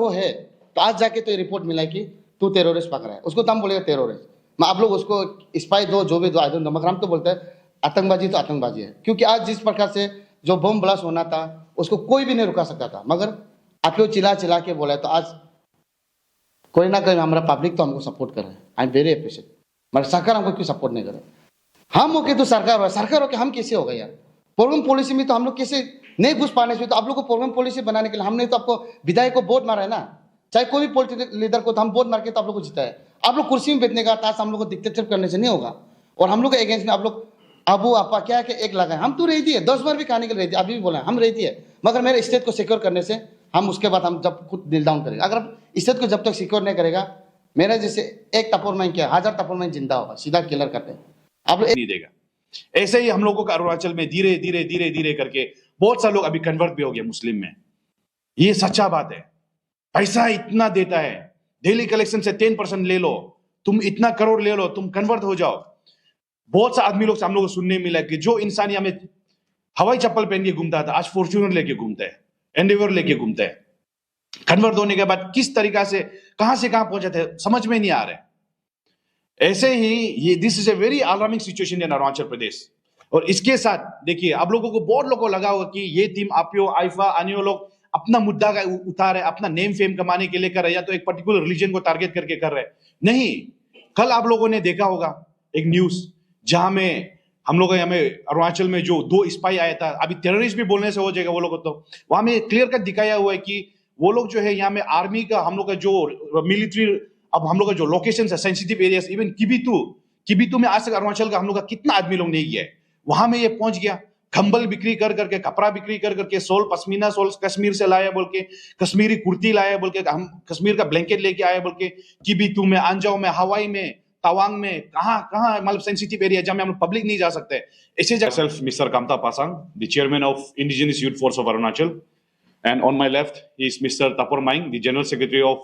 वो है तो आज जाके तो रिपोर्ट मिला कि तू टेररिस्ट पकड़ा है, उसको तो हम बोलेगा टेररिस्ट। आप लोग उसको स्पाई दो, जो भी दो, आई डोंट नो, मगर हम तो बोलते हैं आतंकबाजी तो आतंकबाजी है। क्योंकि आज जिस प्रकार से जो बम ब्लास्ट होना था उसको कोई भी नहीं रुका सकता था, मगर आप लोग चिल्ला चिल्ला के बोला तो आज कोई ना कोई हमारा पब्लिक तो हमको सपोर्ट कर रहा है। I am very appreciate. मगर सरकार हमको क्यों सपोर्ट नहीं कर रहा? हम होके तो सरकार हो, सरकार होके हम कैसे होगा यार? प्रोग्राम पॉलिसी में तो हम लोग कैसे नहीं घुस पाने से, तो आप लोग को प्रोग्राम पॉलिसी बनाने के लिए हमने तो आपको विधायक को वोट मारा है ना, चाहे कोई भी पॉलिटिकल लीडर को, तो हम वोट मार के तो आप लोग को जीता है। आप लोग कुर्सी में बैठने का ताश हम लोग को डिक्टेटरशिप करने से नहीं होगा। और हम लोग के अगेंस्ट में आप लोग अबू आपा क्या है कि एक लगाए, हम तो रहती है 10 बार भी खाने के लिए रहती है, अभी भी बोला हम रहती है, मगर मेरे स्टेट को सिक्योर करने से हम उसके बाद हम जब खुद नील डाउन करेंगे। अगर स्टेट को जब तक सिक्योर नहीं करेगा, मेरा जैसे एक टपोर माइन क्या 1000 टपोर माइन जिंदा होगा, सीधा किलर करते हैं आप लोग नहीं देगा। ऐसे ही हम लोगों का अरुणाचल में धीरे धीरे धीरे धीरे करके बहुत सारे लोग अभी कन्वर्ट भी हो गए मुस्लिम में। ये सच्चा बात है। पैसा इतना देता है, डेली कलेक्शन से 10% ले लो, तुम इतना करोड़ ले लो, तुम कन्वर्ट हो जाओ। बहुत से आदमी लोग से हम लोग को सुनने मिला कि जो इंसान यहाँ में हवाई चप्पल पहन के घूमता था आज फॉर्च्यूनर लेके घूमता है, एंडेवर लेके घूमता है। कन्वर्ट होने के बाद किस तरीका से कहां पहुंचे थे समझ में नहीं आ रहे। ऐसे ही ये this is a very alarming situation in Arunachal Pradesh. और इसके साथ देखिए, आप लोगों को बहुत लोगों को लगा होगा कि ये टीम आपियो आइफा अनियो लोग अपना मुद्दा का उतार है, अपना नेम फेम कमाने के लिए कर रहे हैं, या तो एक पर्टिकुलर रिलीजन को टारगेट करके कर रहे हैं। नहीं, कल आप लोगों ने देखा होगा एक न्यूज जहां में हम लोग यहाँ में अरुणाचल में जो 2 स्पाई आया था, अभी टेररिस्ट भी बोलने से हो जाएगा वो लोग, तो वहां में क्लियर कट दिखाया हुआ है कि वो लोग जो है यहाँ में आर्मी का हम लोग का जो मिलिट्री, अब हम लोग का जो लोकेशन है सेंसिटिव एरियाज, इवन किबितू में आज तक अरुणाचल का हम लोग का कितना आदमी लोग नहीं गया है, वहां में ये पहुंच गया। कंबल बिक्री कर करके, कपड़ा बिक्री कर करके, सोल पश्मीना सोल कश्मीर से लाया बोल के, कश्मीरी कुर्ती लाया बोल के, हम कश्मीर का ब्लैंकेट लेके आया बोल के, किबितू में, अंजाव में, हवाई में, तवांग में, कहां मतलब सेंसिटिव एरिया जहां में हम पब्लिक नहीं जा सकते। ऐसे self mister Kamta Pasang, the chairman of indigenous youth force of Arunachal, and on my left is Mr. Tapor Maing, the General Secretary of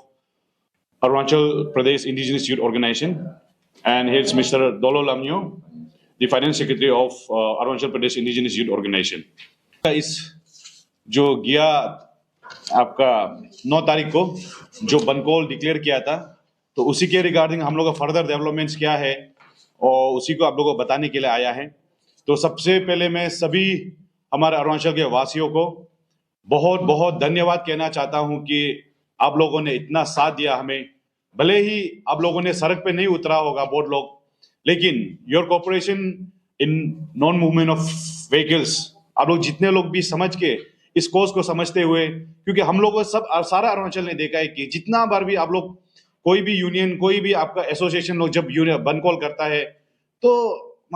Arunachal Pradesh Indigenous Youth Organization, and here's Mr. Dolo Lamnyo, the Finance Secretary of Arunachal Pradesh Indigenous Youth Organization. इस जो गया आपका 9 तारीख को जो बनकोल declare किया था, तो उसी के रिगार्डिंग हम लोग का फर्दर डेवलपमेंट्स क्या है और उसी को आप लोगों को बताने के लिए आया है। तो सबसे पहले मैं सभी हमारे अरुणाचल के वासियों को बहुत बहुत धन्यवाद कहना चाहता हूं कि आप लोगों ने इतना साथ दिया हमें। भले ही आप लोगों ने सड़क पे नहीं उतरा होगा बहुत लोग, लेकिन your cooperation in non movement of vehicles, आप लोग जितने लोग भी समझ के इस कोर्स को समझते हुए, क्योंकि हम लोग सब सारा अरुणाचल ने देखा है कि जितना बार भी आप लोग कोई भी यूनियन, कोई भी आपका एसोसिएशन लोग जब यूनियन बंद कॉल करता है, तो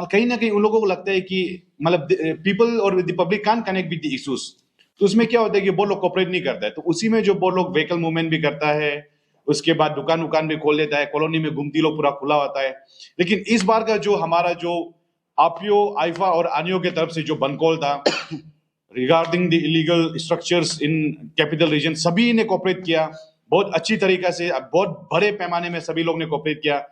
कहीं ना कहीं उन लोगों को लगता है कि मतलब पीपल और the public can't connect with the issues. तो उसमें क्या होता है कि बहुत लोग कोऑपरेट नहीं करता है, तो उसी में जो बहुत लोग व्हीकल मूवमेंट भी करता है, उसके बाद दुकान भी खोल देता है, कॉलोनी में घूमती लोग पूरा खुला होता है। लेकिन इस बार का जो हमारा जो आपियो आइफा और आनियो के तरफ से जो बंद कॉल था regarding the illegal structures in capital region, सभी ने कोऑपरेट किया बहुत अच्छी तरीके से, बहुत बड़े पैमाने में सभी लोग ने कोऑपरेट किया।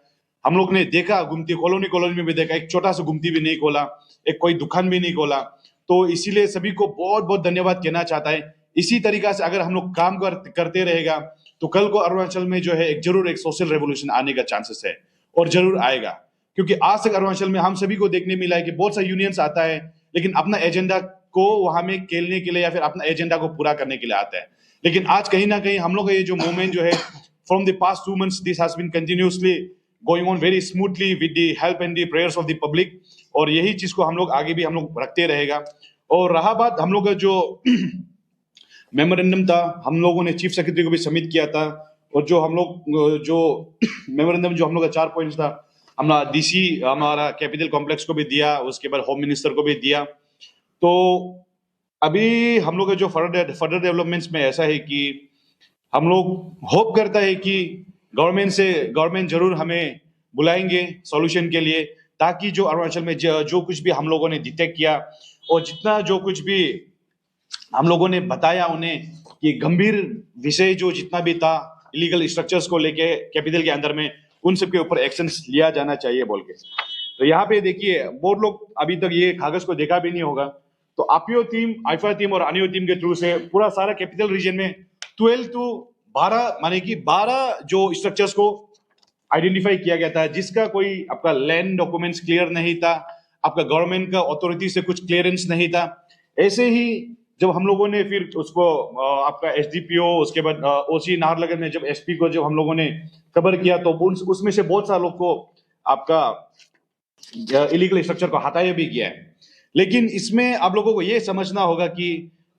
हम लोग ने देखा गुमती कॉलोनी में भी देखा, एक छोटा सा गुमती भी नहीं खोला, एक कोई दुकान भी नहीं खोला। तो इसीलिए सभी को बहुत बहुत धन्यवाद कहना चाहता है। इसी तरीका से अगर हम लोग काम करते रहेगा तो कल को अरुणाचल में जो है जरूर एक सोशल रेवोल्यूशन आने का चांसेस है, और जरूर आएगा। क्योंकि आज तक अरुणाचल में हम सभी को देखने मिला है कि बहुत सारे यूनियंस आता है, लेकिन अपना एजेंडा को वहां में खेलने के लिए या फिर अपना एजेंडा को पूरा करने के लिए आता है। लेकिन आज कहीं ना कहीं हम लोग का ये जो मूवमेंट जो है from the past 2 months this has been continuously going on very smoothly with the help and the prayers of the public, और यही चीज को हम लोग आगे भी हम लोग रखते रहेगा। और रहा बात हम लोग का जो मेमोरेंडम था, हम लोगों ने चीफ सेक्रेटरी को भी सबमिट किया था, और जो हम लोग जो मेमोरेंडम जो हम लोग का 4 पॉइंट्स था, हमारा डीसी हमारा कैपिटल कॉम्प्लेक्स को भी दिया, उसके बाद होम मिनिस्टर को भी दिया। तो अभी हम लोग का जो फर्दर डेवलपमेंट्स में ऐसा है कि हम लोग होप करता है कि गवर्नमेंट जरूर हमें बुलाएंगे सॉल्यूशन के लिए, ताकि जो अरुणाचल में जो कुछ भी हम लोगों ने डिटेक्ट किया और जितना जो कुछ भी हम लोगों ने बताया उन्हें कि गंभीर विषय जो जितना भी था इलीगल स्ट्रक्चर्स को लेके कैपिटल के अंदर में, उन सब के ऊपर एक्शन लिया जाना चाहिए बोल के। तो यहाँ पे देखिए बहुत लोग अभी तक ये कागज को देखा भी नहीं होगा, तो आपियो टीम, आइफा टीम और अनियो टीम के थ्रू से पूरा सारा कैपिटल रीजन में 12 to 12 माने कि 12 जो स्ट्रक्चर्स को आइडेंटिफाई किया गया था, जिसका कोई आपका लैंड डॉक्यूमेंट्स क्लियर नहीं था, आपका गवर्नमेंट का अथॉरिटी से कुछ क्लियरेंस नहीं था। ऐसे ही जब हम लोगों ने फिर उसको आपका एसडीपीओ, उसके बाद ओसी नाहरलगुन में जब एसपी को जब हम लोगों ने खबर किया, तो उसमें से बहुत सारे लोग को आपका इलीगल स्ट्रक्चर को हटाया भी गया है। लेकिन इसमें आप लोगों को ये समझना होगा कि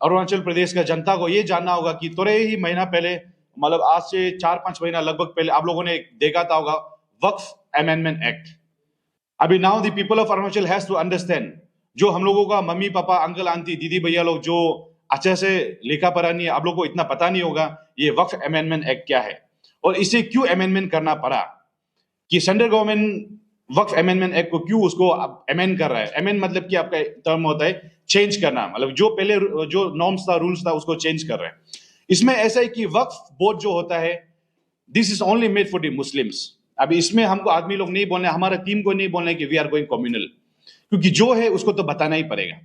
अरुणाचल प्रदेश का जनता को ये जानना होगा कि थोड़े ही महीना पहले, मतलब आज से 4-5 महीना लगभग पहले आप लोगों ने देखा था होगा वक्फ अमेंडमेंट एक्ट। अभी now the people of Arunachal has to understand, जो हम लोगों का मम्मी पापा अंकल आंटी दीदी भैया लोग जो अच्छे से लिखा पढ़ा नहीं है, आप लोग को इतना पता नहीं होगा ये वक्फ अमेंडमेंट एक्ट क्या है और इसे क्यों अमेंडमेंट करना पड़ा, कि सेंट्रल गवर्नमेंट वक्फ अमेंडमेंट एक्ट को क्यों उसको अमेंड कर रहा है। अमेंड मतलब कि आपका टर्म होता है चेंज करना, मतलब जो पहले जो नॉर्म्स था रूल्स था उसको चेंज कर रहे हैं। इसमें ऐसा है कि वक्फ बोर्ड जो होता है, this is only made for the Muslims. अभी इसमें हमको आदमी लोग नहीं बोलने, हमारा टीम को नहीं बोलने कि वी आर गोइंग कम्युनल, क्योंकि जो है उसको तो बताना ही पड़ेगा।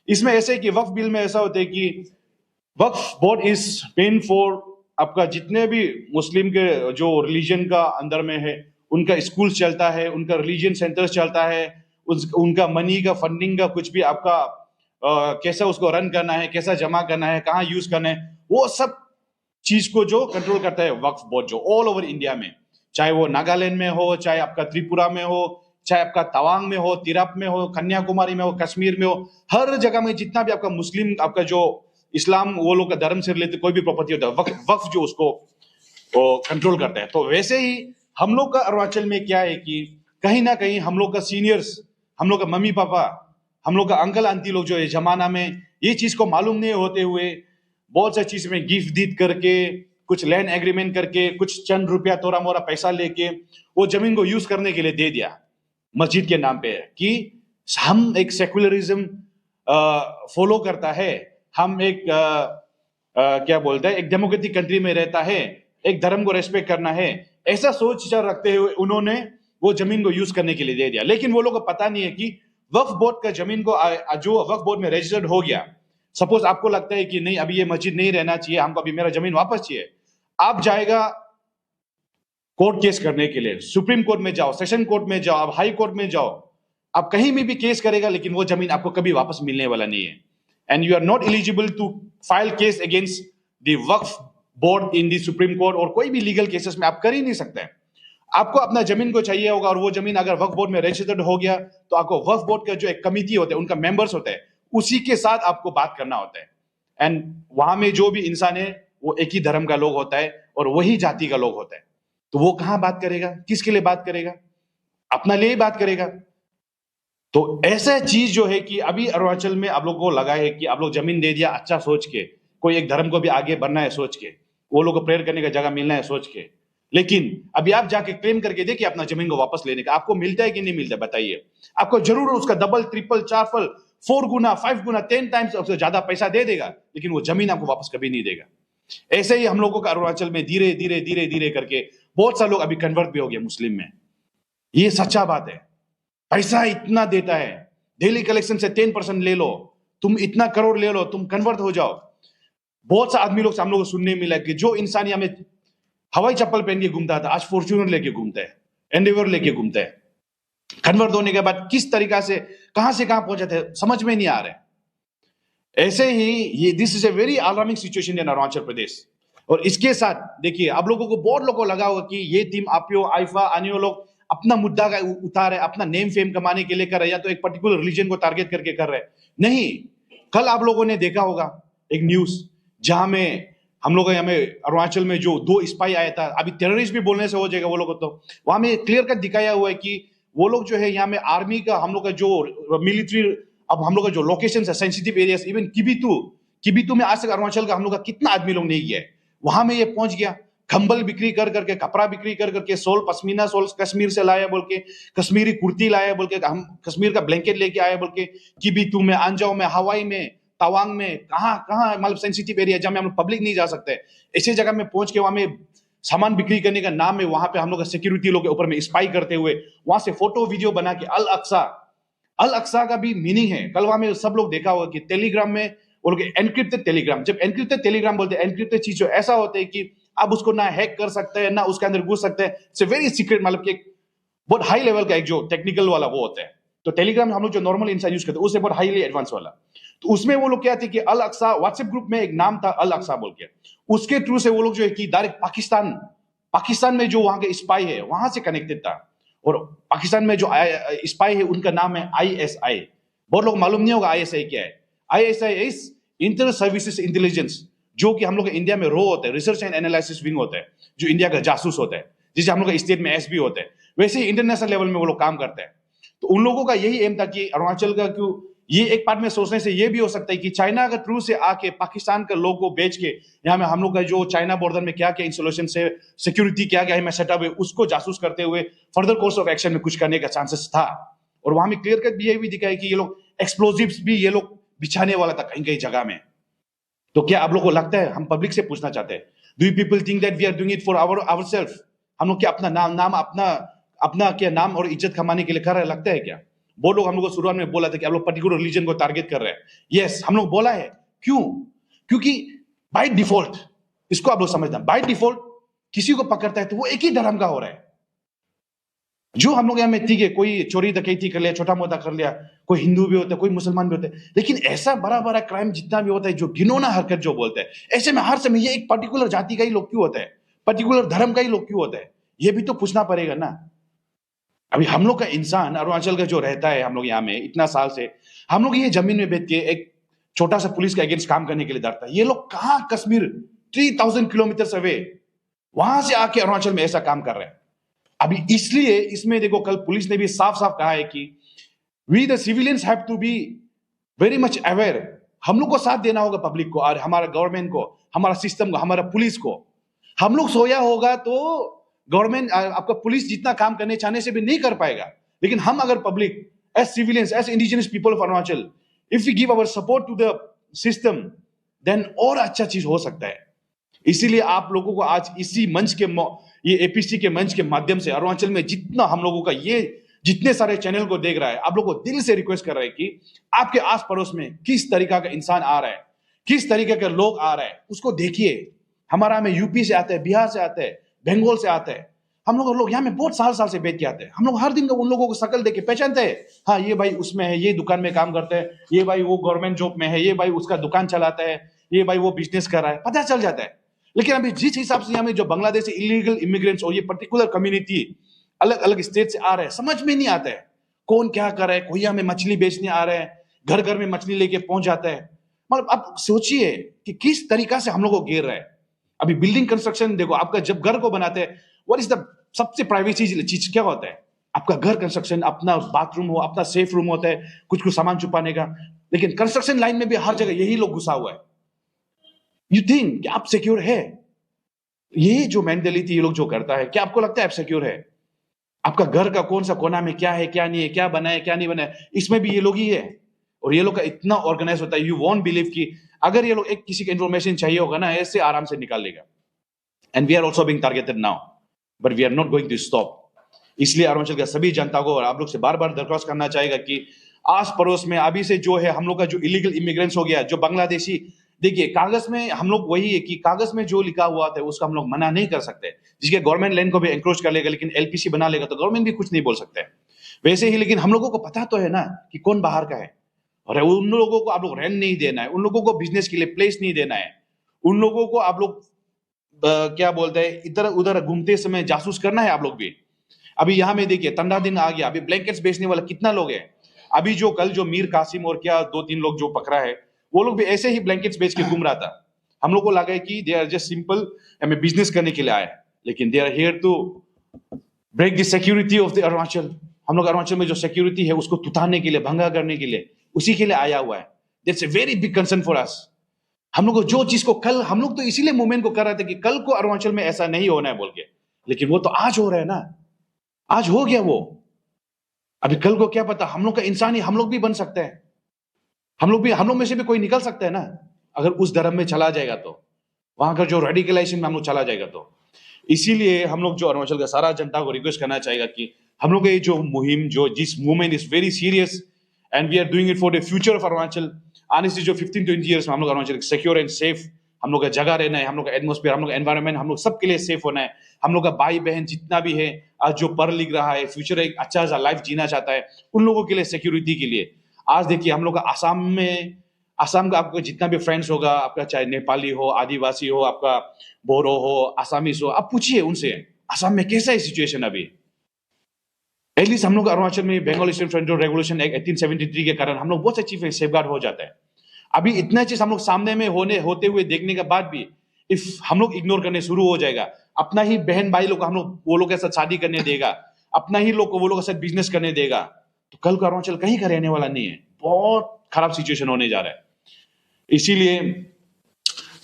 इसमें ऐसे है कि वक्फ बिल में ऐसा होता है कि वक्फ बोर्ड इज पेन फॉर आपका जितने भी मुस्लिम के जो रिलीजन का अंदर में है, उनका स्कूल चलता है, उनका रिलीजन सेंटर्स चलता है, उनका मनी का फंडिंग का कुछ भी आपका कैसा उसको रन करना है, कैसा जमा करना है, कहाँ यूज करना है, वो सब चीज को जो कंट्रोल करता है वक्फ बोर्ड, जो ऑल ओवर इंडिया में, चाहे वो नागालैंड में हो, चाहे आपका त्रिपुरा में हो, चाहे आपका तवांग में हो, तिरप में हो, कन्याकुमारी में हो, कश्मीर में हो, हर जगह में जितना भी आपका मुस्लिम आपका जो इस्लाम वो लोग का धर्म से रिलेटेड कोई भी प्रॉपर्टी होता है, वक्फ जो उसको कंट्रोल करता है। तो वैसे ही हम लोग का अरुणाचल में क्या है कि कहीं ना कहीं हम लोग का सीनियर्स, हम लोग का मम्मी पापा, हम लोग का अंकल आंटी लोग जो है जमाना में ये चीज को मालूम नहीं होते हुए बहुत सारी चीज में गिफ्ट दीद करके, कुछ लैंड एग्रीमेंट करके, कुछ चंद रुपया थोड़ा मोरा पैसा लेके वो जमीन को यूज करने के लिए दे दिया मस्जिद के नाम पे, कि हम एक सेकुलरिज्म फॉलो करता है, हम एक क्या बोलते हैं एक डेमोक्रेटिक कंट्री में रहता है, एक धर्म को रेस्पेक्ट करना है, ऐसा सोच विचार रखते हुए उन्होंने वो जमीन को यूज करने के लिए दे दिया। लेकिन वो लोग को पता नहीं है कि वक्फ बोर्ड का जमीन को जो वक्फ बोर्ड में रजिस्टर्ड हो गया, सपोज आपको लगता है कि नहीं अभी ये मस्जिद नहीं रहना चाहिए, हमको अभी मेरा जमीन वापस चाहिए, आप जाएगा कोर्ट केस करने के लिए, सुप्रीम कोर्ट में जाओ, सेशन कोर्ट में जाओ, आप हाई कोर्ट में जाओ, आप कहीं में भी केस करेगा, लेकिन वो जमीन आपको कभी वापस मिलने वाला नहीं है। And you are not eligible to file case against the Waqf board in the Supreme Court, और कोई भी लीगल केसेस में आप कर ही नहीं सकते। आपको अपना जमीन को चाहिए होगा, और वो जमीन अगर वक्फ बोर्ड में रजिस्टर्ड हो गया तो आपको वक्फ बोर्ड का जो एक कमिटी होता है, उनका मेंबर्स होता है, उसी के साथ आपको बात करना होता है। एंड वहां में जो भी इंसान है वो एक ही धर्म का लोग होता है और वही जाति का लोग होता है, तो वो कहां बात करेगा, किसके लिए बात करेगा, अपना लिए ही बात करेगा। तो ऐसा चीज जो है कि अभी अरुणाचल में आप लोगों को लगा है कि आप लोग जमीन दे दिया अच्छा सोच के, कोई एक धर्म को भी आगे बढ़ना है सोच के, वो लोग को प्रेयर करने का जगह मिलना है सोच के, लेकिन अभी आप जाके क्लेम करके देखिए अपना जमीन को वापस लेने का, आपको मिलता है कि नहीं मिलता बताइए। आपको जरूर उसका डबल ट्रिपल चारफल 4 गुना 5 गुना 10 टाइम्स उससे ज्यादा पैसा दे देगा, लेकिन वो जमीन आपको वापस कभी नहीं देगा। ऐसे ही हम लोगों का अरुणाचल में धीरे धीरे धीरे धीरे करके बहुत सारे लोग अभी कन्वर्ट भी हो गए मुस्लिम में। ये सच्चा बात है। पैसा इतना देता है, डेली कलेक्शन से 10% ले लो, तुम इतना करोड़ ले लो, तुम कन्वर्ट हो जाओ। बहुत से आदमी लोग से हम लोग को सुनने मिला कि जो इंसान यहाँ में हवाई चप्पल पहन के घूमता था, आज फॉर्च्यूनर लेके घूमता है, एंडेवर लेके घूमता है। कन्वर्ट होने के बाद किस तरीका से कहां पहुंचे थे समझ में नहीं आ रहा है। ऐसे ही ये this is a very alarming situation in Arunachal Pradesh. और इसके साथ देखिए आप लोगों को बहुत लोगों को लगा होगा कि ये टीम आपियो आइफा आनियो लोग अपना मुद्दा का उतार है, अपना नेम फेम कमाने के लिए कर रहे हैं, या तो एक पर्टिकुलर रिलीजन को टारगेट करके कर रहे हैं। नहीं, कल आप लोगों ने देखा होगा एक न्यूज जहां में हम लोग यहाँ में अरुणाचल में जो 2 स्पाई आया था, अभी टेररिस्ट भी बोलने से हो जाएगा वो लोग को, तो वहां में क्लियर कट दिखाया हुआ है कि वो लोग जो है यहाँ में आर्मी का हम लोग का जो मिलिट्री, अब हम लोग का जो लोकेशन है सेंसिटिव एरियाज, इवन किबितू में आज तक अरुणाचल का हम लोग का कितना आदमी लोग नहीं गया है, वहां में ये पहुंच गया। कंबल बिक्री कर करके, कपड़ा बिक्री कर करके, सोल पश्मीना सोल कश्मीर से लाया बोल के, कश्मीरी कुर्ती लाया बोल के, हम कश्मीर का ब्लैंकेट लेके आया बोल के, किबितू में, अंजाव में, हवाई में, तवांग में, कहां मतलब सेंसिटिव एरिया जहां में हम पब्लिक नहीं जा सकते, ऐसी जगह में पहुंच के वहां में सामान बिक्री करने का नाम है, वहां पे हम लोग का सिक्योरिटी लोग के ऊपर में स्पाई करते हुए वहां से फोटो वीडियो बना के अल अक्सा का भी मीनिंग है। कल वहां में सब लोग देखा होगा कि टेलीग्राम में वो लोग एनक्रिप्टेड टेलीग्राम, जब एनक्रिप्टेड टेलीग्राम बोलते हैं, एनक्रिप्टेड चीज जो ऐसा होता है कि आप उसको ना हैक कर सकते हैं, ना उसके अंदर घुस सकते हैं। इट्स ए वेरी सीक्रेट, मतलब कि बहुत हाई लेवल का एक जो टेक्निकल वाला वो होता है। तो टेलीग्राम हम लोग जो नॉर्मल इंसान यूज करते हैं उससे बहुत हाईली एडवांस वाला। तो उसमें वो लोग क्या थे कि अल अक्सा, व्हाट्सएप ग्रुप में एक नाम था अल अक्सा बोल के, उसके थ्रू से वो लोग जो है कि डायरेक्ट पाकिस्तान में जो वहां के स्पाई है वहां से कनेक्टेड था। और पाकिस्तान में जो स्पाई है उनका नाम है ISI। बहुत लोग मालूम नहीं होगा ISI क्या है। ISI is inter services intelligence, जो कि हम लोग इंडिया में रो होता है, रिसर्च एंड एनालिसिस विंग होता है, जो इंडिया का जासूस होता है, जिसे हम लोग स्टेट में SB होता है, वैसे ही इंटरनेशनल लेवल में वो लोग काम करते हैं। तो उन लोगों का यही एम था कि अरुणाचल का क्यों, ये एक पार्ट में सोचने से ये भी हो सकता है कि चाइना के थ्रू से आके पाकिस्तान के लोगों को बेच के यहाँ में हम लोग का जो चाइना बॉर्डर में क्या क्या इंस्टॉलेशन से सिक्योरिटी क्या क्या है सेटअप है, उसको जासूस करते हुए फर्दर कोर्स ऑफ एक्शन में कुछ करने का चांसेस था। और वहां में क्लियर कट भी ये भी दिखा है कि ये लोग एक्सप्लोजिव्स भी ये लोग बिछाने वाला था कहीं कहीं जगह में। तो क्या आप लोग को लगता है, हम पब्लिक से पूछना चाहते हैं, do you people think that we are doing it for ourselves? हम लोग क्या अपना नाम अपना क्या नाम और इज्जत कमाने के लिए कर रहे हैं, लगता है क्या? वो लोग हम लोग को शुरुआत में बोला था कि आप लोग पर्टिकुलर रिलीजन को टारगेट कर रहे हैं। यस, हम लोग बोला है। क्यों? क्योंकि बाय डिफॉल्ट, इसको आप लोग समझना, बाय डिफॉल्ट किसी को पकड़ता है तो वो एक ही धर्म का हो रहा है। जो हम लोग यहाँ में ठीक है, कोई चोरी डकैती कर लिया, छोटा मोटा कर लिया, कोई हिंदू भी होता है, कोई मुसलमान भी होता है, लेकिन ऐसा बड़ा बड़ा क्राइम जितना भी होता है, जो घिनौना हरकत जो बोलते हैं, ऐसे में हर समय ये एक पर्टिकुलर जाति का ही लोग क्यों होता है, पर्टिकुलर धर्म का ही लोग क्यों होता है, ये भी तो पूछना पड़ेगा ना। अभी हम लोग का इंसान अरुणाचल का जो रहता है, हम लोग यहाँ में इतना साल से, हम लोग ये जमीन में बैठ के एक छोटा सा पुलिस के अगेंस्ट काम करने के लिए डरता है। ये लोग कहां, कश्मीर 3000 किलोमीटर अवे, वहां से आके अरुणाचल में ऐसा काम कर रहे हैं। अभी इसलिए इसमें देखो, कल पुलिस ने भी साफ साफ कहा है कि we the civilians have to be very much aware. हम लोग को साथ देना होगा पब्लिक को, और हमारा गवर्नमेंट को, हमारा सिस्टम को, हमारा पुलिस को। हम लोग सोया होगा तो गवर्नमेंट आपका पुलिस जितना काम करने चाहने से भी नहीं कर पाएगा। लेकिन हम अगर public, as civilians, as indigenous people of Arunachal, if we give our support to the system, then और अच्छा चीज हो सकता है। इसीलिए आप लोगों को आज इसी मंच के, ये APC के मंच के माध्यम से अरुणाचल में जितना हम लोगों का ये जितने सारे चैनल को देख रहा है, आप लोगों को दिल से रिक्वेस्ट कर रहे हैं कि आपके आस पड़ोस में किस तरीका का इंसान आ रहा है, किस तरीके के लोग आ रहे हैं, उसको देखिए। हमारा में यूपी से आते हैं, बिहार से आते हैं, बंगाल से आते हैं। हम लोग यहाँ में बहुत साल से बैठ के आते हैं। हम लोग हर दिन का उन लोगों को शकल देख के पहचानते हैं। हाँ, ये भाई उसमें है, ये दुकान में काम करते हैं, ये भाई वो गवर्नमेंट जॉब में है, ये भाई उसका दुकान चलाता है, ये भाई वो बिजनेस कर रहा है, पता चल जाता है। लेकिन अभी जिस हिसाब से यहाँ में जो बांग्लादेशी इलीगल इमिग्रेंट्स और ये पर्टिकुलर कम्युनिटी अलग अलग स्टेट से आ रहे हैं, समझ में नहीं आता है कौन क्या कर रहा है। कोई यहाँ में मछली बेचने आ रहे हैं, घर घर में मछली लेके पहुंच जाता है। मतलब आप सोचिए कि किस तरीका से हम लोग को घेर रहा है। अभी बिल्डिंग कंस्ट्रक्शन देखो, आपका जब घर को बनाते हैं, व्हाट इज द सबसे प्राइवेसी चीज क्या होता है? आपका घर कंस्ट्रक्शन, अपना बाथरूम हो, अपना सेफ रूम होता है, कुछ सामान छुपाने का। लेकिन कंस्ट्रक्शन लाइन में भी हर जगह यही लोग घुसा हुआ है। यू थिंक कि आप सिक्योर है? ये जो मेंटेलिटी ये लोग जो करता है, क्या आपको लगता है आप सिक्योर है? आपका घर का कौन सा कोना में क्या है, क्या नहीं है, क्या बना है, क्या नहीं बना है, इसमें भी ये लोग ही है। और ये लोग का इतना ऑर्गेनाइज होता है, यू वोंट बिलीव कि अगर ये लोग एक किसी का इंफॉर्मेशन चाहिए होगा ना, ऐसे आराम से निकाल लेगा। And we are also being targeted now, but we are not going to stop. इसलिए अरुणाचल का सभी जनता को और आप लोग से बार बार दरख्वास्त करना चाहेगा कि आस पड़ोस में अभी से जो है हम लोग का जो इलीगल इमिग्रेंट्स हो गया, जो बांग्लादेशी, देखिए कागज में हम लोग वही है कि कागज में जो लिखा हुआ था उसका हम लोग मना नहीं कर सकते। जिसके गवर्नमेंट लैंड को भी एंक्रोच कर लेगा, लेकिन LPC बना लेगा तो गवर्नमेंट भी कुछ नहीं बोल सकते। वैसे ही लेकिन हम लोगों को पता तो है ना कि कौन बाहर का है, और उन लोगों को आप लोग रेंट नहीं देना है, उन लोगों को बिजनेस के लिए प्लेस नहीं देना है, उन लोगों को आप लोग क्या बोलते हैं, इधर उधर घूमते समय जासूस करना है आप लोग भी। अभी यहाँ में देखिए ठंडा दिन आ गया, अभी ब्लैंकेट्स बेचने वाला कितना लोग है। अभी जो कल जो मीर कासिम और क्या 2-3 लोग जो पकड़ा है, वो लोग भी ऐसे ही ब्लैंकेट्स बेच के घूम रहा था। हम लोग को लगा कि दे आर जस्ट सिंपल हमें बिजनेस करने के लिए आए, लेकिन they are here to break the security of the Arunachal. हम लोग अरुणाचल में जो सिक्योरिटी है उसको तुताने के लिए, भंगा करने के लिए, उसी के लिए आया हुआ है। That's a very big concern for us. हम लोग को जो चीज को कल, हम लोग तो इसीलिए मूवमेंट को कर रहे थे कि कल को अरुणाचल में ऐसा नहीं होना है बोल के, लेकिन वो तो आज हो रहा है ना, आज हो गया वो। अभी कल को क्या पता, हम लोग का इंसान ही हम लोग भी बन सकते हैं, हम लोग में से भी कोई निकल सकता है ना, अगर उस धर्म में चला जाएगा तो, वहां का जो रेडिकलाइजेशन में हम लोग चला जाएगा तो। इसीलिए हम लोग जो अरुणाचल का सारा जनता को रिक्वेस्ट करना चाहेगा कि हम लोग का ये जो मुहिम, जो जिस movement is very serious and we are doing it for the future of Arunachal. आने से जो 15-20 ईयर्स में हम लोग अरुणाचल सिक्योर एंड सेफ हम लोग का जगह रहना है, हम लोग का एटमोस्फेयर, हम लोग का एनवायरनमेंट, हम लोग सबके लिए सेफ होना है। हम लोग का भाई बहन जितना भी है आज जो पढ़ लिख रहा है, फ्यूचर एक अच्छा सा लाइफ जीना चाहता है, उन लोगों के लिए सिक्योरिटी के लिए। आज देखिए हम लोग का आसाम का आपको जितना भी फ्रेंड्स होगा, आपका चाहे नेपाली हो, आदिवासी हो, आपका बोरो हो, आसामीज हो, आप पूछिए उनसे आसाम में कैसा है सिचुएशन अभी। एटलीस्ट हम लोग अरुणाचल में Bengal Eastern Frontier Regulation Act 1873 के कारण हम लोग बहुत अच्छी सेफगार्ड हो जाता है। अभी इतना चीज हम लोग सामने में होते हुए देखने के बाद भी इफ हम लोग इग्नोर करने शुरू हो जाएगा, अपना ही बहन भाई लोग हम लोग वो लोग के साथ शादी करने देगा, अपना ही लोग को वो लोग के साथ बिजनेस करने देगा, तो कल को अरुणाचल कहीं का रहने वाला नहीं है। बहुत खराब सिचुएशन होने जा रहा है। इसीलिए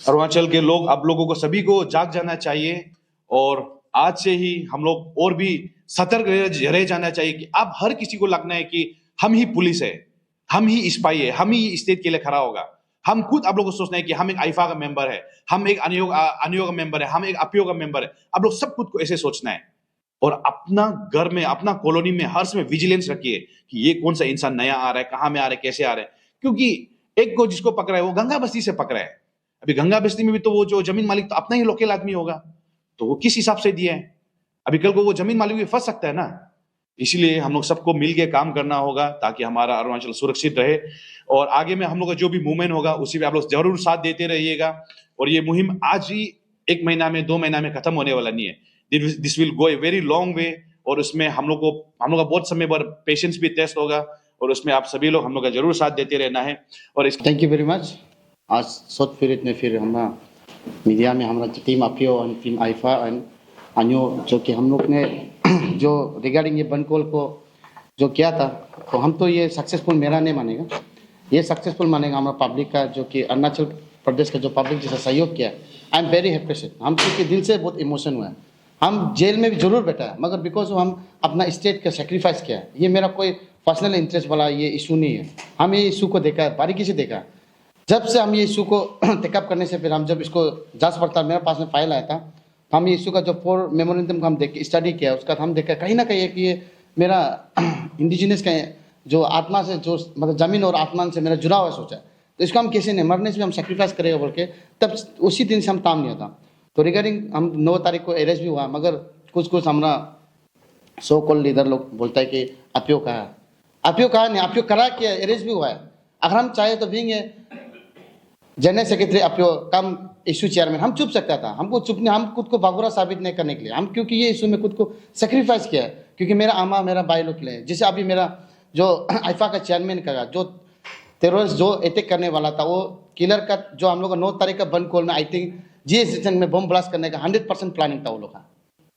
अरुणाचल के लोग, आप लोगों को सभी को जाग जाना चाहिए और आज से ही हम लोग और भी सतर्क रह जाना चाहिए कि अब हर किसी को लगना है कि हम ही पुलिस है, हम ही स्पाई है, हम ही स्टेट के लिए खड़ा होगा। हम खुद आप लोगों को सोचना है कि हम एक आईफा का मेंबर है, हम एक अनियोग का मेंबर है, हम एक अपीओ का मेंबर है। आप लोग सब खुद को ऐसे सोचना है और अपना घर में, अपना कॉलोनी में हर समय विजिलेंस रखिए कि ये कौन सा इंसान नया आ रहा है, कहाँ में आ रहा है, कैसे आ रहा है। क्योंकि एक को जिसको पकड़ा है वो गंगा बस्ती से पकड़ा है। अभी गंगा बस्ती में भी तो वो जो जमीन मालिक तो अपना ही लोकल आदमी होगा, तो वो किस हिसाब से दिया है। अभी कल को वो जमीन मालिक भी फंस सकता है ना। इसलिए हम लोग सबको मिलकर काम करना होगा ताकि हमारा अरुणाचल सुरक्षित रहे और आगे में हम लोग का जो भी मूवमेंट होगा उसी में आप लोग जरूर साथ देते रहिएगा। और ये मुहिम आज ही 1 महीना में 2 महीना में खत्म होने वाला नहीं है। This will go a very long way और उसमें हम लोग का बहुत समय पर पेशेंस भी टेस्ट होगा और उसमें आप सभी लोग हम लोग का जरूर साथ देते रहना है। और इस थैंक यू वेरी मच। आज शॉर्ट पीरियड में फिर हम मीडिया में हमारा टीम अपीओ और टीम आईफा एंड अन्यो जो कि हम लोग ने जो रिगार्डिंग ये बनकोल को जो किया था, तो हम तो ये सक्सेसफुल मेरा नहीं मानेगा, ये सक्सेसफुल मानेगा हमारा पब्लिक का, जो कि अरुणाचल प्रदेश का जो पब्लिक जैसा सहयोग किया। I am very happy. हम क्योंकि दिल से बहुत इमोशन हुआ है। हम जेल में भी जरूर बैठा है मगर बिकॉज हम अपना स्टेट का सेक्रीफाइस किया है। ये मेरा कोई पर्सनल इंटरेस्ट वाला ये इशू नहीं है। हम ये इशू को देखा है, बारीकी से देखा है। जब से हम ये इशू को टेकअप करने से फिर हम जब इसको जांच पड़ताल, मेरे पास में फाइल आया था, तो हम ये इशू का जो 4 मेमोरेंडम को हम देख स्टडी किया, उसका हम देखा कहीं ना कहीं कि ये मेरा इंडिजिनस का जो आत्मा से, जो मतलब जमीन और आत्मान से मेरा जुड़ा हुआ सोचा है, तो इसको हम कैसे नहीं, मरने से भी हम सेक्रीफाइस करेगा बोल के तब उसी दिन से हम काम नहीं था। तो रिगार्डिंग हम 9 तारीख को अरेस्ट भी हुआ, मगर कुछ हमारा सो कॉल लीडर लोग बोलता है कि अपीओ कहा नहीं, अपीओ करा किया, अरेस्ट भी हुआ है। अगर हम चाहे तो भी जनरल सेक्रेटरी अपीओ कम इशू चेयरमैन, हम चुप सकता था। हमको चुप नहीं, हम खुद को बागुरा साबित नहीं करने के लिए, हम क्योंकि ये इशू में खुद को सेक्रीफाइस किया है, क्योंकि मेरा आमा मेरा भाई लोग के लिए। जैसे अभी मेरा जो आईफा का चेयरमैन का जो टेररिस्ट जो अटैक करने वाला था, वो किलर का जो हम लोग का 9 तारीख का बंद कॉल में आई थिंक जी स्टेशन में बम ब्लास्ट करने का 100% प्लानिंग था वो लोग का।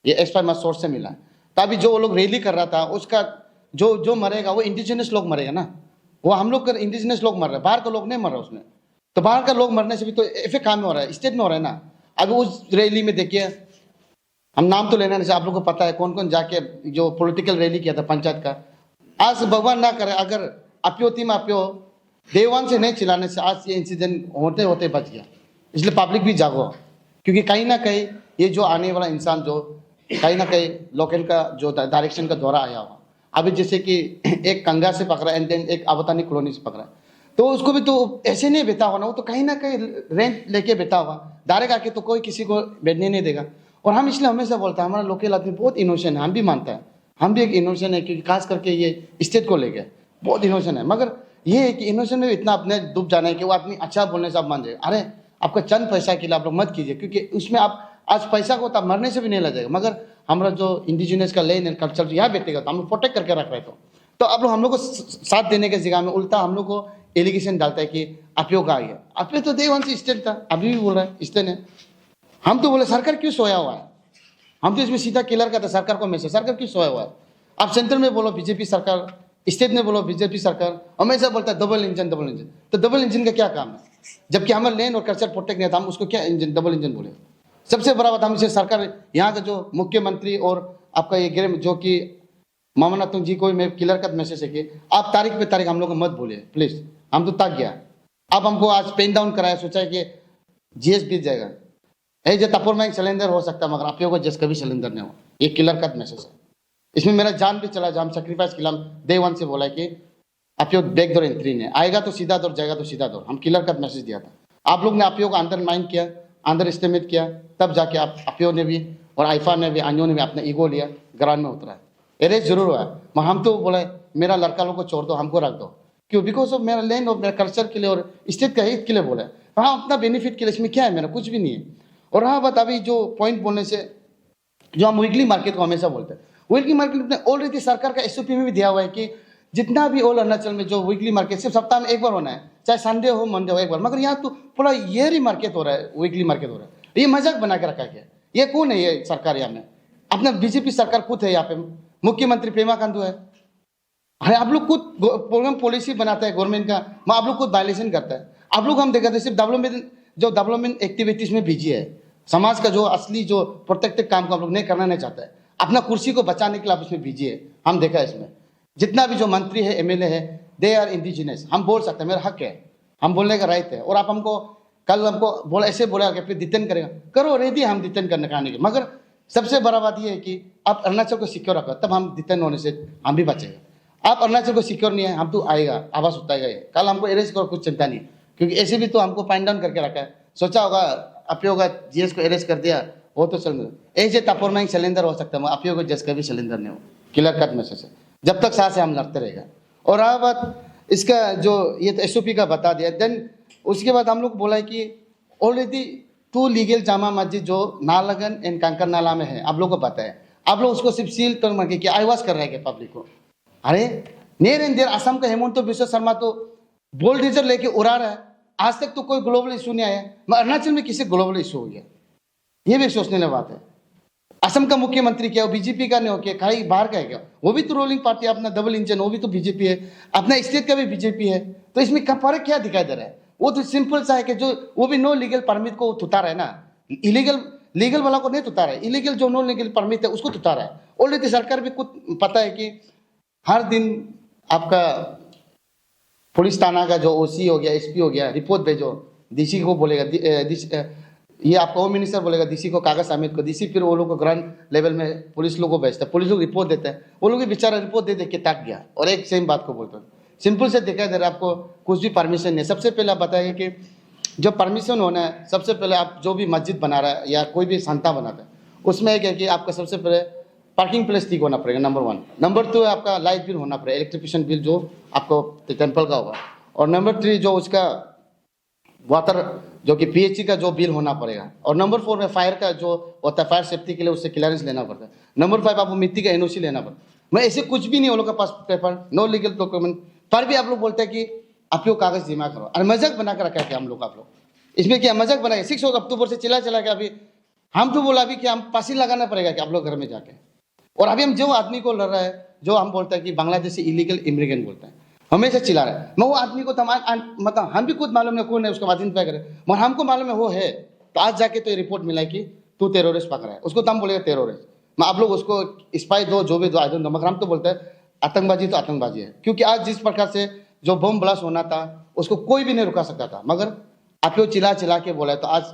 ये एक्सपायर मत सोर्स से मिला। तो अभी जो वो लोग रैली कर रहा था, उसका जो मरेगा वो इंडिजिनस लोग मरेगा ना, वो हम लोग का इंडिजिनस लोग मर रहे हैं, बाहर का लोग नहीं मर रहा उसमें। तो बाहर का लोग मरने से भी तो इफेक्ट काम में हो रहा है, स्टेट में हो रहा है ना। अभी उस रैली में देखिए, हम नाम तो लेना नहीं, आप लोग को पता है कौन कौन जाके जो पॉलिटिकल रैली किया था पंचायत का। आज भगवान ना करे अगर अपीओ देवान से नहीं चिल्लाने से आज ये इंसिडेंट होते होते बच गया। इसलिए पब्लिक भी जागो, क्योंकि कहीं ना कहीं ये जो आने वाला इंसान जो कहीं ना कहीं लोकल का जो डायरेक्शन का दौरा आया हुआ, अभी जैसे कि एक कंगा से पकड़ा एंड देन एक अवतानी कॉलोनी से पकड़ा, तो उसको भी तो ऐसे नहीं बैठा हुआ ना, वो तो कहीं ना कहीं रेंट लेके बैठा हुआ, डायरेक्ट आके तो कोई किसी को बैठने नहीं देगा। और हम इसलिए हमेशा बोलते हैं हमारा लोकल आदमी बहुत इनोसेंट है, हम भी मानते हैं, हम भी एक इनोसेंट है, क्योंकि खास करके ये स्टेट को लेके बहुत इनोसेंट है। मगर ये है कि इनोसेंट में इतना अपने डूब जाना है कि वो आदमी अच्छा बोलने से आप मान जाएगा। अरे आपका चंद पैसा के लिए आप लोग मत कीजिए, क्योंकि उसमें आप आज पैसा को तो आप मरने से भी नहीं ला जाएगा। मगर हमारा जो इंडिजिनस का लेन एंड कल्चर यहाँ बैठेगा तो हम लोग प्रोटेक्ट करके रख रहे थे। तो आप लोग हम लोग को साथ देने के जगह में उल्टा हम लोग को एलिगेशन डालता है कि अपीओ का आ गया। अपीओ तो देववंशी स्टेट था, अभी भी बोल रहा है स्टेट है। हम तो बोले सरकार क्यों सोया हुआ है, हम तो इसमें सीधा किलर का था सरकार को मैसेज, सरकार क्यों सोया हुआ है। आप सेंट्रल में बोलो बीजेपी सरकार, स्टेट में बोलो बीजेपी सरकार, हमेशा बोलता है डबल इंजन। तो डबल इंजन का क्या काम है, जबकि हमारे लेन और कल्चर प्रोटेक्ट नहीं था, हम उसको क्या इंजन डबल इंजन बोले। सबसे बड़ा बात, हम इसे सरकार यहाँ का जो मुख्यमंत्री और आपका ये गृह जो कि मामला तुम जी को मैं क्लियर कट मैसेज है कि आप तारीख पे तारीख हम लोग को मत बोलिए प्लीज। हम तो तक गया, अब हमको आज पेन डाउन कराया, सोचा है कि जीएस बीत जाएगा। जो तपोर में एक सिलेंडर हो सकता है, मगर आप लोगों को जस कभी सिलेंडर नहीं हो, ये क्लियर कट मैसेज है। इसमें मेरा जान भी चला, जब हम सेक्रीफाइस किया, डे 1 से बोला कि आप बैक डोर एंट्री नहीं आएगा तो सीधा दौर, जाएगा तो सीधा दौर, हम क्लियर कट मैसेज दिया था। आप लोग ने अपीओ को अंडरमाइन किया, अंडर एस्टिमेट किया, तब जाके आप अपीओ ने भी और आईफा ने भी, आंजो ने भी अपना ईगो लिया, ग्राउंड में उतरा है। अरेस्ट जरूर हुआ है, मगर हम तो बोले मेरा लड़का लोग को छोड़ दो, हमको रख दो। क्यों? बिकॉज ऑफ मेरा लैंड और मेरा कल्चर के लिए और स्टेट का हित के लिए बोले। हाँ, अपना बेनिफिट के लिए, इसमें क्या है मेरा? कुछ भी नहीं है। और हाँ बात अभी जो पॉइंट बोलने से, जो हम वीकली मार्केट को हमेशा बोलते हैं, वीकली मार्केट में ऑलरेडी सरकार का एसओपी में भी दिया हुआ है कि जितना भी ऑल अरुणाचल में जो वीकली मार्केट सिर्फ सप्ताह में एक बार होना है, चाहे संडे हो मंडे हो एक बार। मगर यहाँ तो पूरा ईयर ही मार्केट हो रहा है, वीकली मार्केट हो रहा है। ये मजाक बना के रखा गया। ये कौन है ये सरकार? यहाँ में अपना बीजेपी सरकार खुद है, यहाँ पे मुख्यमंत्री पेमा खांडू है। अरे आप लोग खुद प्रोग्राम पॉलिसी बनाता है गवर्नमेंट का, मैं आप लोग खुद वायलेशन करता है। आप लोग हम देखा थे सिर्फ डेवलपमेंट एक्टिविटीज में बिजी है। समाज का जो असली जो प्रोटेक्टिव काम को आप लोग नहीं करना नहीं चाहता है, अपना कुर्सी को बचाने के लिए आप उसमें बिजी है। हम देखा है इसमें जितना भी जो मंत्री है, एमएलए है, दे आर इंडिजिनस। हम बोल सकते हैं, मेरा हक है, हम बोलने का राइट है। और आप हमको कल हमको बोला, ऐसे बोला कि फिर डिटेन करेगा, करो, रेडी हम डिटेन करने का आने के। मगर सबसे बड़ा बात यह है कि आप अरुणाचल को सिक्योर रखो, तब हम डिटेन होने से हम भी बचेगा। आप अरुणाचल को सिक्योर नहीं है, हम तो आएगा, आवाज उठाएगा। कल हमको अरेस्ट करो, कुछ चिंता नहीं, क्योंकि ऐसे भी तो हमको फाइन डाउन करके रखा है। सोचा होगा अपीओ का जीएस को अरेस्ट कर दिया, वो तो चल ऐसे तपोरमाइंग सिलेंडर हो सकता है, अपीओ को जज का भी सिलेंडर नहीं हो, क्लियर कट मैसेज है। जब तक सांस है हम लड़ते रहेगा। और रहा बात इसका जो ये तो एसओपी का बता दिया, देन उसके बाद हम लोग बोला है कि ऑलरेडी 2 लीगल जामा मस्जिद जो नालागन एंड कांकर नाला में है, आप लोग को पता है। आप लोग उसको सिर्फ सील कर मांगे कि आईवाज कर रहे हैं पब्लिक को। अरे नेर एंड देर असम का हेमंत बिश्व शर्मा तो बुलडोजर लेके उड़ा रहा है, आज तक तो कोई ग्लोबल इशू नहीं आया। मैं अरुणाचल में किसी ग्लोबल इशू हो गया, ये भी सोचने वाली बात है। असम का मुख्यमंत्री क्या, बीजेपी का नहीं हो क्या, कहीं बाहर का है क्या? वो भी तो रूलिंग पार्टी, अपना डबल इंजन, वो भी तो बीजेपी है, अपना स्टेट का भी बीजेपी है। तो इसमें फर्क क्या दिखाई दे रहा है? वो तो सिंपल सा है कि जो वो भी नो लीगल परमिट को तुता रहा है ना, लीगल वाला को नहीं तुता रहा है, इलीगल जो नो लीगल परमिट है उसको तुता रहा है। ऑलरेडी सरकार भी कुछ पता है कि हर दिन आपका पुलिस थाना का जो ओसी हो गया, एसपी हो गया, रिपोर्ट भेजो, डीसी को बोलेगा, ये आपका होम मिनिस्टर बोलेगा डीसी को, कागज समेत को, डीसी फिर वो लोग को ग्राउंड लेवल में पुलिस लोग को भेजता है, पुलिस लोग रिपोर्ट देते हैं, वो लोग भी बेचारा रिपोर्ट दे के तक गया और एक सेम बात को बोलते हैं। सिंपल से देखा दे रहा है, आपको कुछ भी परमिशन नहीं। सबसे पहले आप बताइए कि जो परमिशन होना है, सबसे पहले आप जो भी मस्जिद बना रहा है या कोई भी संस्था बनाता है, उसमें एक है कि आपका सबसे पहले पार्किंग प्लेस ठीक होना पड़ेगा, नंबर 1। नंबर 2 आपका लाइट बिल होना पड़ेगा, इलेक्ट्रिफिकेशन बिल जो आपको टेम्पल का होगा। और नंबर 3 जो उसका वाटर जो कि पीएचई का जो बिल होना पड़ेगा। और नंबर 4 में फायर का जो होता है, फायर सेफ्टी के लिए उससे क्लियरेंस लेना पड़ता है। नंबर 5 आपको मिट्टी का एनओसी लेना पड़ता है। मैं ऐसे कुछ भी नहीं वो लोग के पास पेपर, नो लीगल डॉक्यूमेंट, पर भी आप लोग बोलते हैं कि आप लोग कागज जमा करो। और मजाक बना कर रखा है कि हम लोग, आप लोग इसमें क्या मजाक बनाए? 6 अक्टूबर से चला के अभी हम तो बोला अभी कि हम फांसी लगाना पड़ेगा कि आप लोग घर में जाके। और अभी हम जो आदमी को लड़ रहा है, जो हम बोलते हैं कि बांग्लादेशी इलीगल इमिग्रेंट बोलते हैं, हमेशा चिल्ला रहा है। मैं वो आदमी को मतलब हम भी खुद मालूम है कौन है, उसको आइडेंटिफाई करे, मगर हमको मालूम है वो है। तो आज जाके तो ये रिपोर्ट मिला कि तू टेररिस्ट पकड़ा है, उसको तो हम बोलेगा टेररिस्ट। मैं आप लोग उसको स्पाई दो, जो भी दो, आई डोंट नो, मगर हम तो बोलते हैं आतंकबाजी तो आतंकबाजी है। क्योंकि आज जिस प्रकार से जो बम ब्लास्ट होना था उसको कोई भी नहीं रुका सकता था, मगर आप लोग चिल्ला के बोला है। तो आज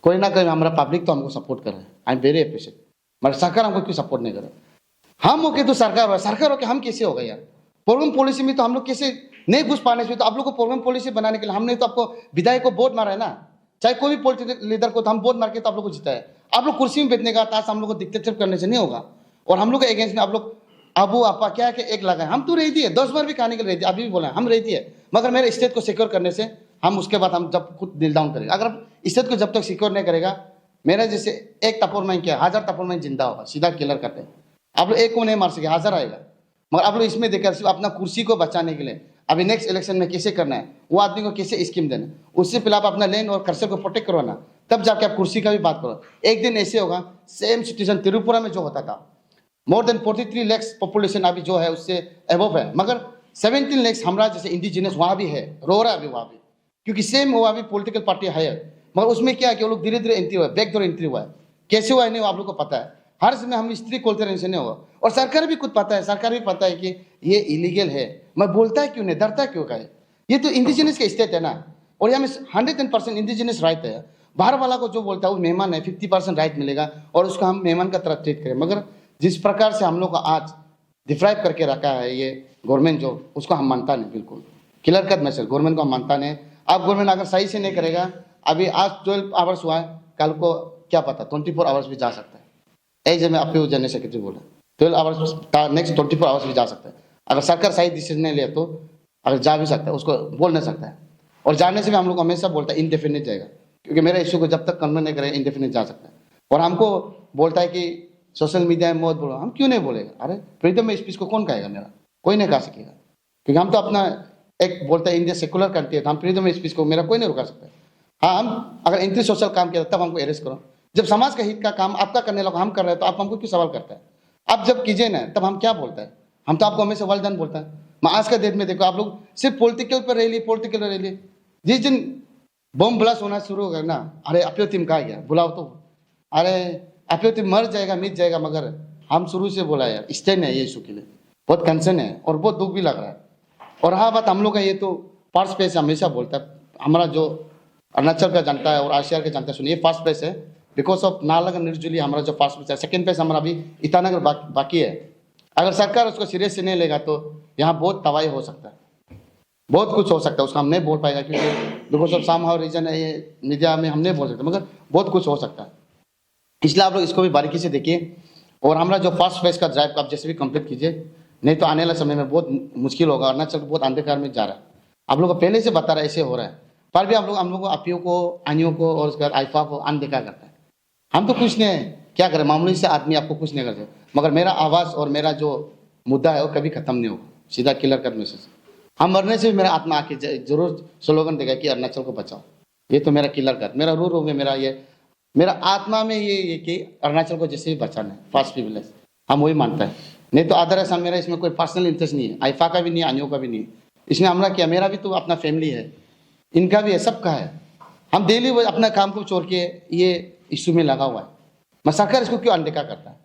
कोई ना कोई हमारा पब्लिक तो हमको सपोर्ट कर रहा है, आई एम वेरी अप्रिशिएट। मगर सरकार हमको क्यों सपोर्ट नहीं कर रहा? हम होके तो सरकार होके हम कैसे होगा यार? प्रोग्राम पॉलिसी में तो हम लोग कैसे नहीं घुस पाने से, तो आप लोग को प्रोग्राम पॉलिसी बनाने के लिए हमने तो आपको विधायक को वोट मारा है ना, चाहे कोई भी पॉलिटिकल लीडर को, तो हम वोट मार के तो आप लोग को जीता है। आप लोग कुर्सी में बैठने का ताश हम लोग को डिक्टेटरशिप करने से नहीं होगा। और हम लोग के अगेंस्ट में आप लोग अबू आपा क्या है कि एक लगाए, हम तो रहती है 10 बार भी कहने के लिए रहती है, अभी भी बोला हम रहती है। मगर मेरे स्टेट को सिक्योर करने से हम उसके बाद हम जब खुद दिल डाउन करेंगे। अगर स्टेट को जब तक सिक्योर नहीं करेगा, मेरा जैसे एक टपोर माइन किया, 1000 टपोर माइन जिंदा होगा, सीधा किलर करते हैं। आप लोग एक को नहीं मार सके, 1000 आएगा। मगर आप लोग इसमें देखा सिर्फ अपना कुर्सी को बचाने के लिए अभी नेक्स्ट इलेक्शन में कैसे करना है, वो आदमी को कैसे स्कीम देना, उससे पहले आप अपना लैंड और कर्सर को प्रोटेक्ट करवाना, तब जाके आप कुर्सी का भी बात करो। एक दिन ऐसे होगा, सेम सिचुएशन त्रिपुरा में जो होता था, मोर देन 43 लाख पॉपुलेशन अभी जो है उससे एबव है, मगर 17 लाख हमारा जैसे इंडिजिनस वहाँ भी है, रो रहा है अभी वहाँ भी, क्योंकि सेम वो अभी पोलिटिकल पार्टी है। मगर उसमें क्या है कि वो लोग धीरे धीरे एंट्री हुआ है, बैकडोर एंट्री हुआ है। कैसे हुआ है नहीं आप लोग को पता है, हर समय हम स्त्री खोलते रहने से नहीं होगा। और सरकार भी खुद पता है, सरकार भी पता है कि ये इलीगल है, मैं बोलता है क्यों नहीं, डरता क्यों का है? ये तो इंडिजिनस का स्टेट है ना, और यहाँ में 110% इंडिजिनस राइट है। बाहर वाला को जो बोलता है वो मेहमान है, 50% राइट मिलेगा और उसको हम मेहमान का तरह ट्रीट करें। मगर जिस प्रकार से हम लोग को आज डिफ्राइव करके रखा है ये गवर्नमेंट जो, उसको हम मानता नहीं, बिल्कुल क्लियर कट मैसेज, गवर्नमेंट को हम मानता नहीं। आप गवर्नमेंट अगर सही से नहीं करेगा, अभी आज 12 आवर्स हुआ है, कल को क्या पता 24 आवर्स भी जा सकता है। ऐसे में अपील जनरल सेक्रेटरी बोला 12 आवर्स नेक्स्ट 24 आवर्स भी जा सकता है। अगर सरकार सही डिसीजन नहीं ले तो अगर जा भी सकता है, उसको बोल नहीं सकता है। और जाने से भी हम लोग हमेशा बोलता है इनडेफिनिट जाएगा, क्योंकि मेरा इशू को जब तक कन्वर्ट नहीं करेगा इनडेफिनिट जा सकता है। और हमको बोलता है कि सोशल मीडिया में मत बोलो, हम क्यों नहीं बोलेगा? अरे फ्रीडम ऑफ स्पीच को कौन कहेगा? मेरा कोई नहीं कह सकेगा, क्योंकि हम तो अपना एक बोलते हैं इंडिया सेकुलर कंट्री है, तो हम फ्रीडम ऑफ स्पीच को मेरा कोई नहीं रुका सकता। हाँ, हम अगर एंटी सोशल काम किया तब हमको अरेस्ट करो। जब समाज का हित का काम आपका करने लगा हम कर रहे हैं तो आप हमको क्यों सवाल करते हैं? आप जब कीजिए ना तब हम क्या बोलते हैं? हम तो आपको हमेशा वेल डन बोलता है। मैं आज का डेट में देखो आप लोग सिर्फ पॉलिटिकल पर रह लिए। जिस दिन बम ब्लास्ट होना शुरू हो गया ना, अरे अपने टीम कहा गया बुलाओ तो, अरे अपने टीम मर जाएगा मिट जाएगा, मगर हम शुरू से बोला यार स्टैंड है ये इशू के लिए, बहुत कंसर्न है और बहुत दुख भी लग रहा है। और हाँ बात हम लोग का ये तो फर्स्ट प्लेस हमेशा बोलता है, हमारा जो अरुणाचल का जनता है और आशियार का जनता सुनिए फर्स्ट प्लेस है, बिकॉज ऑफ नालागढ़ निर्जुली हमारा जो फर्स्ट प्लेस है। सेकंड प्लेस हमारा अभी ईटानगर बाकी है। अगर सरकार उसको सीरियस से नहीं लेगा तो यहाँ बहुत तबाही हो सकता है, बहुत कुछ हो सकता है, उसका हम नहीं बोल पाएगा क्योंकि बिकॉज ऑफ समहाउ रीजन है, ये मीडिया में हम नहीं बोल सकते, मगर बहुत कुछ हो सकता है। इसलिए आप लोग इसको भी बारीकी से देखिए और हमारा जो फर्स्ट फेज का ड्राइव आप जैसे भी कंप्लीट कीजिए, नहीं तो आने वाले समय में बहुत मुश्किल होगा। अरुणाचल बहुत अंधकार में जा रहा है, आप लोग को पहले से बता रहा है ऐसे हो रहा है, पर भी हम लोग अपियों को आनियों को और उसके बाद आइफा को अनदेखा करता है। हम तो कुछ नहीं क्या करें, मामूली से आदमी आपको कुछ नहीं करते, मगर मेरा आवाज़ और मेरा जो मुद्दा है वो कभी खत्म नहीं होगा। सीधा किलर कट मैसेज, हम मरने से भी मेरा आत्मा आके जरूर स्लोगन देगा कि अरुणाचल को बचाओ। ये तो मेरा किलर कट, मेरा रू में मेरा आत्मा में ये कि अरुणाचल को जैसे भी बचाना है, फर्स्ट प्रिविलेज हम वही मानता है। नहीं तो अदरवाइज हम मेरा इसमें कोई पर्सनल इंटरेस्ट नहीं है, आइफा का भी नहीं है, आनियों का भी नहीं है। इसमें हमारा क्या, मेरा भी तो अपना फैमिली है, इनका भी है, सबका है। हम डेली वो अपना काम को छोड़ के ये इशू में लगा हुआ है। मैं सरकार इसको क्यों अनदेखा करता है?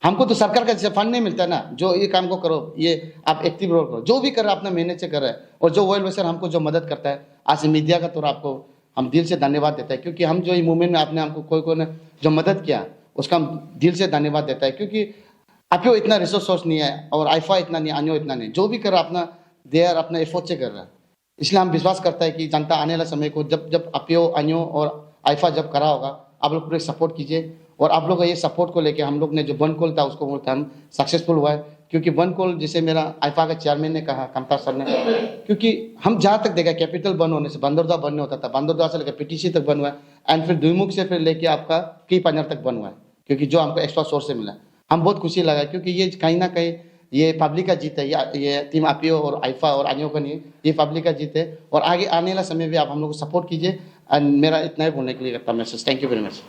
हमको तो सरकार का जैसे फंड नहीं मिलता है ना, जो ये काम को करो, ये आप एक्टिव रोल करो, जो भी कर रहा है अपना मेहनत से कर रहा है। और जो वेल विशर हमको जो मदद करता है, आज मीडिया का तो आपको हम दिल से धन्यवाद देता है, क्योंकि हम जो ये मूवमेंट में आपने हमको कोई ने जो मदद किया उसका हम दिल से धन्यवाद देता है। क्योंकि अपियो इतना रिसोर्स सोर्स नहीं है और आइफा इतना नहीं, आनियो इतना नहीं, जो भी कर रहा अपना देर अपना एफर्ट से कर रहा है। इसलिए हम विश्वास करता है कि जनता आने वाले समय को जब अपियो आनियो और आइफा जब करा होगा, आप लोग पूरे सपोर्ट कीजिए। और आप लोग का ये सपोर्ट को लेके हम लोग ने जो वन कॉल था उसको बोलता हम सक्सेसफुल हुआ है। क्योंकि वन कॉल जिसे मेरा आइफा का चेयरमैन ने कहा, कमता सर ने, क्योंकि हम जहाँ तक देखा कैपिटल बंद होने से बंदरदुआ बंद नहीं होता था, बंदरदुआ से लेकर पीटीसी तक बंद हुआ है, एंड फिर दुईमुख से फिर लेके आपका की पंजर तक बंद हुआ है, क्योंकि जो हमको एक्स्ट्रा सोर्स से मिला। हम बहुत खुशी लगा, क्योंकि ये कहीं ना कहीं ये पब्लिक का जीत है, ये टीम अपियो और आइफा और आनियो का नहीं है, ये पब्लिक का जीत है। और आगे आने वाला समय भी आप हम लोग को सपोर्ट कीजिए। एंड मेरा इतना ही बोलने के लिए करता message. Thank you very much.